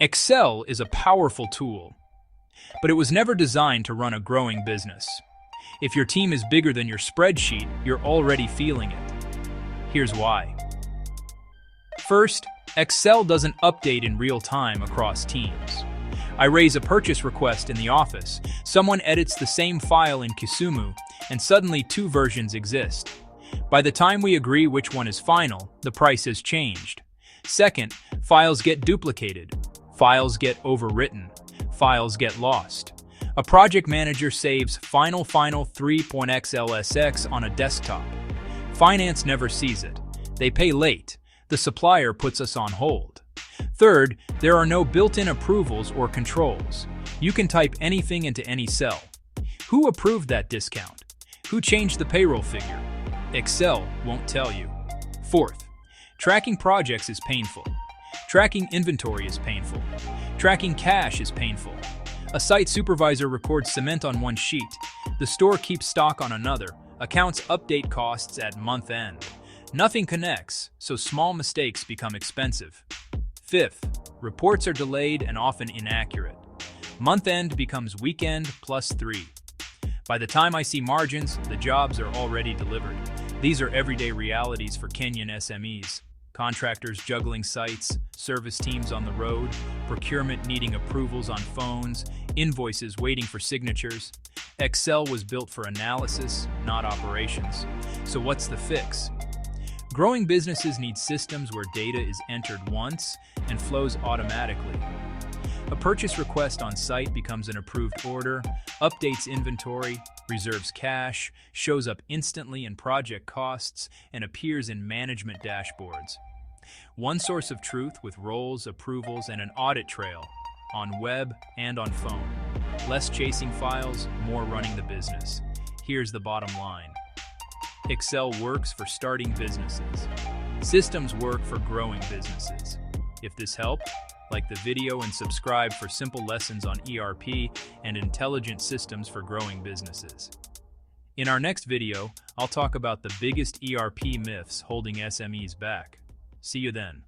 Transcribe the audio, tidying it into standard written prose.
Excel is a powerful tool, but it was never designed to run a growing business. If your team is bigger than your spreadsheet, you're already feeling it. Here's why. First, Excel doesn't update in real time across teams. I raise a purchase request in the office, someone edits the same file in Kisumu, and suddenly two versions exist. By the time we agree which one is final, the price has changed. Second, files get duplicated. Files get overwritten. Files get lost. A project manager saves final 3.xlsx on a desktop. Finance never sees it. They pay late. The supplier puts us on hold. Third, there are no built-in approvals or controls. You can type anything into any cell. Who approved that discount? Who changed the payroll figure? Excel won't tell you. Fourth, tracking projects is painful. Tracking inventory is painful. Tracking cash is painful. A site supervisor records cement on one sheet. The store keeps stock on another. Accounts update costs at month end. Nothing connects, so small mistakes become expensive. Fifth, reports are delayed and often inaccurate. Month end becomes weekend plus 3. By the time I see margins, the jobs are already delivered. These are everyday realities for Kenyan SMEs. Contractors juggling sites, service teams on the road, procurement needing approvals on phones, invoices waiting for signatures. Excel was built for analysis, not operations. So what's the fix? Growing businesses need systems where data is entered once and flows automatically. A purchase request on site becomes an approved order, updates inventory, reserves cash, shows up instantly in project costs, and appears in management dashboards. One source of truth with roles, approvals, and an audit trail, on web and on phone. Less chasing files, more running the business. Here's the bottom line. Excel works for starting businesses. Systems work for growing businesses. If this helped, like the video and subscribe for simple lessons on ERP and intelligent systems for growing businesses. In our next video, I'll talk about the biggest ERP myths holding SMEs back. See you then.